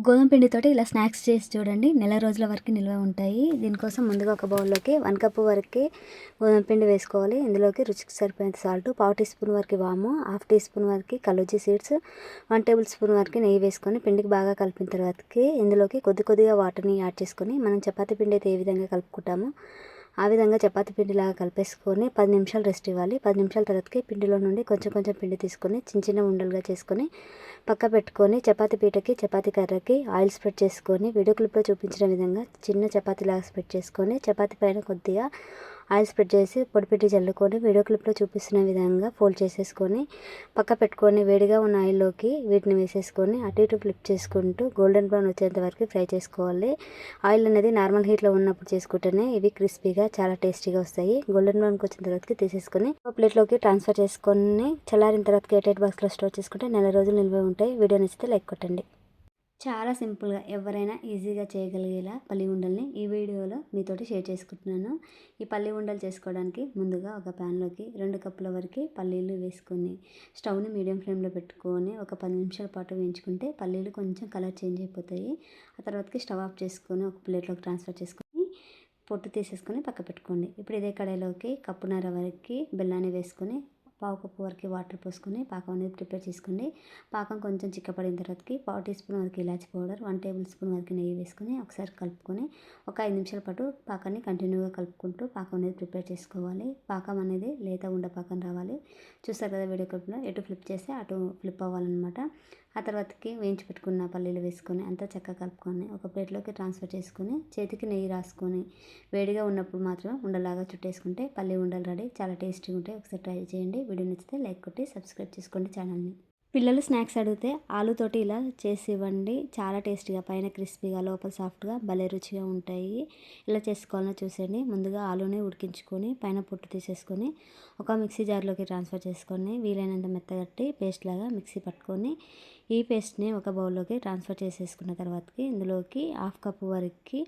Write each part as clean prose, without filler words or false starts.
గోధుమ పిండితోటి ఇలా స్నాక్స్ చేసి చూడండి, నెల రోజుల వరకు నిల్వ ఉంటాయి. దీనికోసం ముందుగా ఒక బౌల్లోకి 1 కప్పు వరకు గోధుమ పిండి వేసుకోవాలి. ఇందులోకి రుచికి సరిపోయేంత సాల్ట్, 1/2 టీ స్పూన్ వరకు వాము, 1/2 టీ స్పూన్ వరకు కలోజీ సీడ్స్, 1 టేబుల్ స్పూన్ వరకు నెయ్యి వేసుకొని పిండికి బాగా కలిపిన తర్వాతకి ఇందులోకి కొద్దిగా వాటర్ని యాడ్ చేసుకొని మనం చపాతీ పిండి అయితే ఏ విధంగా కలుపుకుంటామో ఆ విధంగా చపాతీ పిండిలాగా కలిపేసుకొని 10 నిమిషాలు రెస్ట్ ఇవ్వాలి. 10 నిమిషాల తర్వాతకి పిండిలో నుండి కొంచెం పిండి తీసుకొని చిన్న ఉండలుగా చేసుకొని పక్క పెట్టుకొని చపాతీ పీటకి చపాతీ కర్రకి ఆయిల్ స్ప్రెడ్ చేసుకొని వీడియో క్లిప్లో చూపించిన విధంగా చిన్న చపాతీలాగా స్ప్రెడ్ చేసుకొని చపాతీ పైన కొద్దిగా ఆయిల్ స్ప్రెడ్ చేసి పొడిపిండి చల్లుకొని వీడియో క్లిప్లో చూపిస్తున్న విధంగా ఫోల్డ్ చేసేసుకొని పక్క పెట్టుకొని వేడిగా ఉన్న ఆయిల్లోకి వీటిని వేసేసుకొని అటు ఇటు ఫ్లిప్ చేసుకుంటూ గోల్డెన్ బ్రౌన్ వచ్చేంత వరకు ఫ్రై చేసుకోవాలి. ఆయిల్ అనేది నార్మల్ హీట్లో ఉన్నప్పుడు చేసుకుంటేనే ఇవి క్రిస్పీగా చాలా టేస్టీగా వస్తాయి. గోల్డెన్ బ్రౌన్కి వచ్చిన తర్వాతకి తీసేసుకొని ఒక ప్లేట్లోకి ట్రాన్స్ఫర్ చేసుకొని చల్లారిన తర్వాతకి ఎయిట్ బాక్స్లో స్టోర్ చేసుకుంటే నెల రోజులు నిల్వ ఉంటాయి. వీడియో నచ్చితే లైక్ కొట్టండి. చాలా సింపుల్గా ఎవరైనా ఈజీగా చేయగలిగేలా పల్లి ఉండల్ని ఈ వీడియోలో మీతోటి షేర్ చేసుకుంటున్నాను. ఈ పల్లి ఉండలు చేసుకోవడానికి ముందుగా ఒక ప్యాన్లోకి 2 కప్పుల వరకు పల్లీలు వేసుకొని స్టవ్ని మీడియం ఫ్లేమ్లో పెట్టుకొని ఒక 10 నిమిషాల పాటు వేయించుకుంటే పల్లీలు కొంచెం కలర్ చేంజ్ అయిపోతాయి. ఆ తర్వాతకి స్టవ్ ఆఫ్ చేసుకొని ఒక ప్లేట్లోకి ట్రాన్స్ఫర్ చేసుకొని పొట్టు తీసేసుకొని పక్క పెట్టుకోండి. ఇప్పుడు ఇదే కడాయిలోకి కప్పున్నర వరకు బెల్లాన్ని వేసుకొని 1/2 కప్పు వరకు వాటర్ పోసుకొని పాకం అనేది ప్రిపేర్ చేసుకోండి. పాకం కొంచెం చిక్కపడిన తర్వాతకి 1/2 టీ స్పూన్ వరకు ఇలాచి పౌడర్, 1 టేబుల్ స్పూన్ వరకు నెయ్యి వేసుకొని ఒకసారి కలుపుకొని ఒక 5 నిమిషాల పాటు పాకాన్ని కంటిన్యూగా కలుపుకుంటూ పాకం అనేది ప్రిపేర్ చేసుకోవాలి. పాకం అనేది లేత ఉండ పాకం రావాలి. చూస్తారు కదా వీడియో క్లిప్లో, ఎటు ఫ్లిప్ చేస్తే అటు ఫ్లిప్ అవ్వాలన్నమాట. ఆ తర్వాతకి వేయించి పెట్టుకున్న పల్లీలు వేసుకొని అంతా చక్కగా కలుపుకొని ఒక ప్లేట్లోకి ట్రాన్స్ఫర్ చేసుకొని చేతికి నెయ్యి రాసుకొని వేడిగా ఉన్నప్పుడు మాత్రం ఉండలాగా చుట్టేసుకుంటే పల్లి ఉండలు రెడీ. చాలా టేస్టీగా ఉంటాయి. ఒకసారి ట్రై చేయండి. వీడియో నచ్చితే లైక్ కొట్టి సబ్స్క్రైబ్ చేసుకోండి ఛానల్ని. పిల్లలు స్నాక్స్ అడిగితే ఆలుతోటి ఇలా చేసి ఇవ్వండి. చాలా టేస్టీగా, పైన క్రిస్పీగా లోపల సాఫ్ట్గా భలే రుచిగా ఉంటాయి. ఇలా చేసుకోవాలని చూసేయండి. ముందుగా ఆలుని ఉడికించుకొని పైన పొట్టు తీసేసుకొని ఒక మిక్సీ జార్లోకి ట్రాన్స్ఫర్ చేసుకొని వీలైనంత మెత్తగట్టి పేస్ట్ లాగా మిక్సీ పట్టుకొని ఈ పేస్ట్ని ఒక బౌల్లోకి ట్రాన్స్ఫర్ చేసేసుకున్న తర్వాతకి ఇందులోకి 1/2 కప్పు వరకు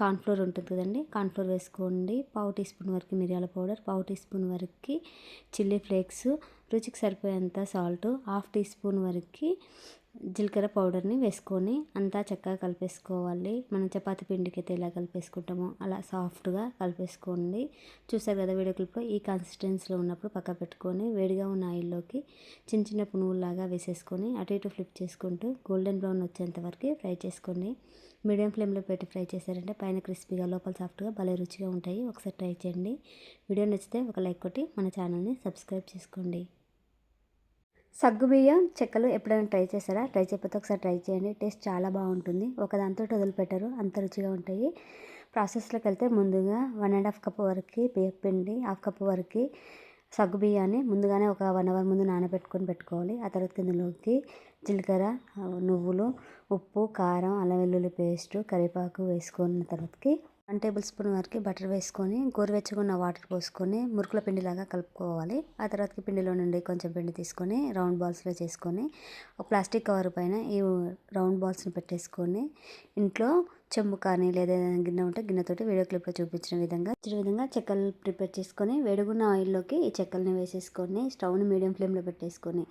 కార్న్ఫ్లోర్ ఉంటుంది కదండి, కార్న్ఫ్లోర్ వేసుకోండి. 1/2 టీ స్పూన్ వరకు మిరియాల పౌడర్, 1/2 టీ స్పూన్ వరకు చిల్లీ ఫ్లేక్స్, రుచికి సరిపోయేంత సాల్ట్, 1/2 టీ స్పూన్ వరకు జీలకర్ర పౌడర్ని వేసుకొని అంతా చక్కగా కలిపేసుకోవాలి. మనం చపాతీ పిండికి అయితే ఎలా కలిపేసుకుంటామో అలా సాఫ్ట్గా కలిపేసుకోండి. చూసారు కదా వీడియో క్లిప్లో, ఈ కన్సిస్టెన్సీలో ఉన్నప్పుడు పక్క పెట్టుకొని వేడిగా ఉన్న ఆయిల్లోకి చిన్న పునుగుల్లాగా వేసేసుకొని అటు ఇటు ఫ్లిప్ చేసుకుంటూ గోల్డెన్ బ్రౌన్ వచ్చేంత వరకు ఫ్రై చేసుకోండి. మీడియం ఫ్లేమ్లో పెట్టి ఫ్రై చేశారంటే పైన క్రిస్పీగా లోపల సాఫ్ట్గా భలే రుచిగా ఉంటాయి. ఒకసారి ట్రై చేయండి. వీడియో నచ్చితే ఒక లైక్ కొట్టి మన ఛానల్ని సబ్స్క్రైబ్ చేసుకోండి. సగ్గుబియ్యం చెక్కలు ఎప్పుడైనా ట్రై చేశారా? ట్రై చేయకపోతే ఒకసారి ట్రై చేయండి. టేస్ట్ చాలా బాగుంటుంది. ఒకదాంతో వదిలిపెట్టరు, అంత రుచిగా ఉంటాయి. ప్రాసెస్లోకి వెళ్తే ముందుగా 1.5 కప్పు వరకు బియ్యం పిండి, 1/2 కప్పు వరకు సగ్గుబియ్యాన్ని ముందుగానే ఒక 1 అవర్ ముందు నానబెట్టుకొని పెట్టుకోవాలి. ఆ తర్వాత ఇందులోకి జీలకర్ర, నువ్వులు, ఉప్పు, కారం, అల్లం వెల్లుల్లి పేస్టు, కరివేపాకు వేసుకున్న తర్వాతకి 1 టేబుల్ స్పూన్ వరకు బటర్ వేసుకొని గోరువెచ్చగా ఉన్న వాటర్ పోసుకొని మురుకుల పిండిలాగా కలుపుకోవాలి. ఆ తర్వాతకి పిండిలో నుండి కొంచెం పిండి తీసుకొని రౌండ్ బాల్స్లో చేసుకొని ఒక ప్లాస్టిక్ కవర్ పైన ఈ రౌండ్ బాల్స్ని పెట్టేసుకొని ఇంట్లో చెంబు కానీ లేదా గిన్నె ఉంటే గిన్నెతోటి వీడియో క్లిప్లో చూపించిన విధంగా చెక్కలు ప్రిపేర్ చేసుకొని వేడుగున్న ఆయిల్లోకి ఈ చెక్కల్ని వేసేసుకొని స్టవ్ని మీడియం ఫ్లేమ్లో పెట్టేసుకొని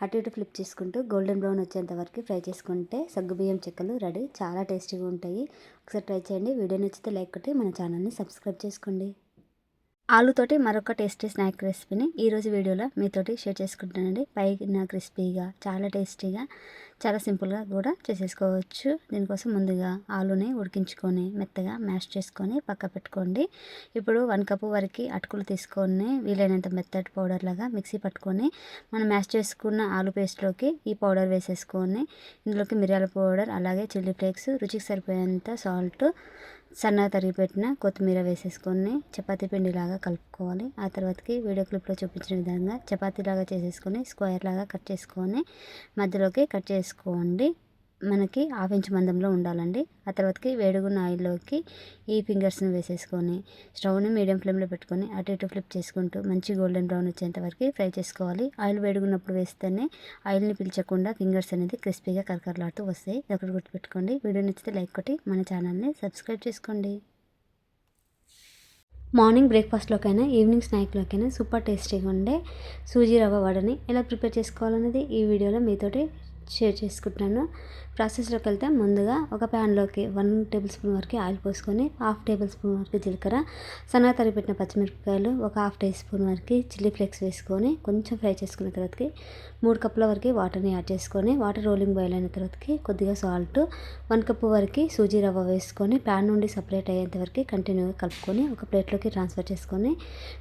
అటు ఇటు ఫ్లిప్ చేసుకుంటూ గోల్డెన్ బ్రౌన్ వచ్చేంత వరకు ఫ్రై చేసుకుంటే సగ్గుబియ్యం చెక్కలు రెడీ. చాలా టేస్టీగా ఉంటాయి. ఒకసారి ట్రై చేయండి. వీడియో నచ్చితే లైక్ కొట్టి మన ఛానల్ని సబ్స్క్రైబ్ చేసుకోండి. ఆలుతోటి మరొక టేస్టీ స్నాక్ రెసిపీని ఈరోజు వీడియోలో మీతోటి షేర్ చేసుకుంటానండి. పైన క్రిస్పీగా, చాలా టేస్టీగా, చాలా సింపుల్గా కూడా చేసేసుకోవచ్చు. దీనికోసం ముందుగా ఆలుని ఉడికించుకొని మెత్తగా మ్యాష్ చేసుకొని పక్క పెట్టుకోండి. ఇప్పుడు 1 కప్పు వరకు అటుకులు తీసుకొని వీలైనంత మెత్తటి పౌడర్ లాగా మిక్సీ పట్టుకొని మనం మ్యాష్ చేసుకున్న ఆలు పేస్ట్లోకి ఈ పౌడర్ వేసేసుకొని ఇందులోకి మిరియాల పౌడర్, అలాగే చిల్లీ ఫ్లేక్స్, రుచికి సరిపోయేంత సాల్ట్, సన్నగా తరిగి పెట్టిన కొత్తిమీర వేసేసుకొని చపాతీ పిండిలాగా కలుపుకోవాలి. ఆ తర్వాతకి వీడియో క్లిప్లో చూపించిన విధంగా చపాతీలాగా చేసేసుకొని స్క్వేర్ లాగా కట్ చేసుకొని మధ్యలోకి కట్ చేసుకోండి. మనకి 1/2 ఇంచ్ మందంలో ఉండాలండి. ఆ తర్వాతకి వేడిగున్న ఆయిల్లోకి ఈ ఫింగర్స్ని వేసేసుకొని స్టవ్ని మీడియం ఫ్లేమ్లో పెట్టుకొని అటు ఇటు ఫ్లిప్ చేసుకుంటూ మంచి గోల్డెన్ బ్రౌన్ వచ్చేంత వరకు ఫ్రై చేసుకోవాలి. ఆయిల్ వేడిగున్నప్పుడు వేస్తేనే ఆయిల్ని పీల్చకుండా ఫింగర్స్ అనేది క్రిస్పీగా కరకరలాడుతూ వస్తాయి. ఒకటి గుర్తుపెట్టుకోండి. వీడియో నచ్చితే లైక్ కొట్టి మన ఛానల్ని సబ్స్క్రైబ్ చేసుకోండి. మార్నింగ్ బ్రేక్ఫాస్ట్లోకైనా ఈవినింగ్ స్నాక్లోకైనా సూపర్ టేస్టీగా ఉండే సూజీ రవ్వ వడని ఎలా ప్రిపేర్ చేసుకోవాలనేది ఈ వీడియోలో మీతోటి షేర్ చేసుకుంటున్నాను. ప్రాసెస్లోకి వెళ్తే ముందుగా ఒక ప్యాన్లోకి 1 టేబుల్ స్పూన్ వరకు ఆయిల్ పోసుకొని 1/2 టేబుల్ స్పూన్ వరకు జీలకర్ర, సన్నగా తరిగి పెట్టిన పచ్చిమిరపకాయలు, ఒక 1/2 టీ స్పూన్ వరకు చిల్లీ ఫ్లేక్స్ వేసుకొని కొంచెం ఫ్రై చేసుకున్న తర్వాతకి 3 కప్పుల వరకు వాటర్ని యాడ్ చేసుకొని వాటర్ రోలింగ్ బాయిల్ అయిన తర్వాతకి కొద్దిగా సాల్ట్, 1 కప్పు వరకు సూజీ రవ్వ వేసుకొని ప్యాన్ నుండి సపరేట్ అయ్యేంత వరకు కంటిన్యూగా కలుపుకొని ఒక ప్లేట్లోకి ట్రాన్స్ఫర్ చేసుకొని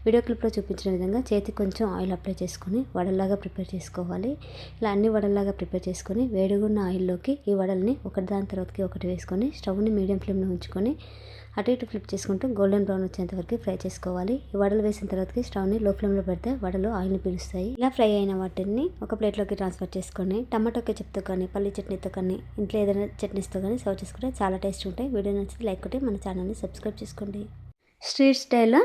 వీడియో క్లిప్లో చూపించిన విధంగా చేతికి కొంచెం ఆయిల్ అప్లై చేసుకొని వడల్లాగా ప్రిపేర్ చేసుకోవాలి. ఇలా అన్ని వడల్లాగా ప్రిపేర్ చేసుకొని వేడిగున్న ఆయిల్లోకి ఈ వడల్ని ఒకటి తర్వాతకి ఒకటి వేసుకొని స్టవ్ని మీడియం ఫ్లేమ్లో ఉంచుకొని అటు ఇటు ఫ్లిప్ చేసుకుంటూ గోల్డెన్ బ్రౌన్ వచ్చేంత వరకు ఫ్రై చేసుకోవాలి. ఈ వడలు వేసిన తర్వాతకి స్టవ్ని లో ఫ్లేమ్లో పెడితే వడలు ఆయిల్ని పీలుస్తాయి. ఇలా ఫ్రై అయిన వాటిని ఒక ప్లేట్లోకి ట్రాన్స్ఫర్ చేసుకొని టమాటో కెచప్తో కానీ పల్లి చట్నీతో కానీ ఇంట్లో ఏదైనా చట్నీస్తో కానీ సర్వ్ చేసుకుంటే చాలా టేస్ట్ ఉంటాయి. వీడియో నచ్చితే లైక్ కొట్టి మన ఛానల్ని సబ్స్క్రైబ్ చేసుకోండి. స్ట్రీట్ స్టైల్లో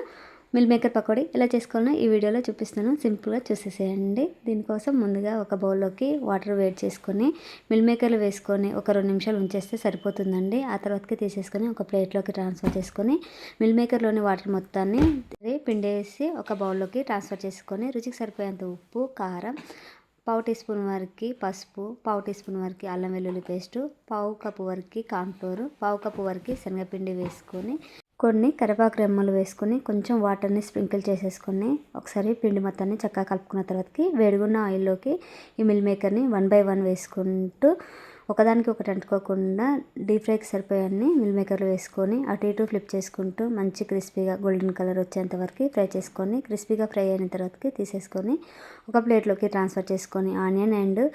మిల్ మేకర్ పకోడీ ఎలా చేసుకోవాలో ఈ వీడియోలో చూపిస్తాను. సింపుల్గా చూసేసేయండి. దీనికోసం ముందుగా ఒక బౌల్లోకి వాటర్ వేడి చేసుకొని మిల్ మేకర్లు వేసుకొని ఒక 2 నిమిషాలు ఉంచేస్తే సరిపోతుందండి. ఆ తర్వాతకి తీసేసుకొని ఒక ప్లేట్లోకి ట్రాన్స్ఫర్ చేసుకొని మిల్ మేకర్లోని వాటర్ మొత్తాన్ని పిండేసి ఒక బౌల్లోకి ట్రాన్స్ఫర్ చేసుకొని రుచికి సరిపోయేంత ఉప్పు, కారం, 1/2 టీ స్పూన్ వరకు పసుపు, 1/2 టీ స్పూన్ వరకు అల్లం వెల్లుల్లి పేస్టు, 1/2 కప్పు వరకు కార్న్ఫ్లోర్, 1/2 కప్పు వరకు శనగపిండి వేసుకొని కొన్ని కరివేపాకు రెమ్మలు వేసుకొని కొంచెం వాటర్ని స్ప్రింకిల్ చేసేసుకొని ఒకసారి పిండి మొత్తాన్ని చక్కగా కలుపుకున్న తర్వాతకి వేడిగున్న ఆయిల్లోకి ఈ మిల్ మేకర్ని 1 బై 1 వేసుకుంటూ ఒకదానికి ఒకటి అంటుకోకుండా డీప్ ఫ్రైకి సరిపోయాన్ని మిల్ మేకర్లు వేసుకొని అటు ఇటు ఫ్లిప్ చేసుకుంటూ మంచి క్రిస్పీగా గోల్డెన్ కలర్ వచ్చేంత వరకు ఫ్రై చేసుకొని క్రిస్పీగా ఫ్రై అయిన తర్వాతకి తీసేసుకొని ఒక ప్లేట్లోకి ట్రాన్స్ఫర్ చేసుకొని ఆనియన్ అండ్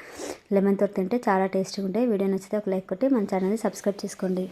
లెమన్తో తింటే చాలా టేస్టీగా ఉంటాయి. వీడియో నచ్చితే ఒక లైక్ కొట్టి మన ఛానల్ని సబ్స్క్రైబ్ చేసుకోండి.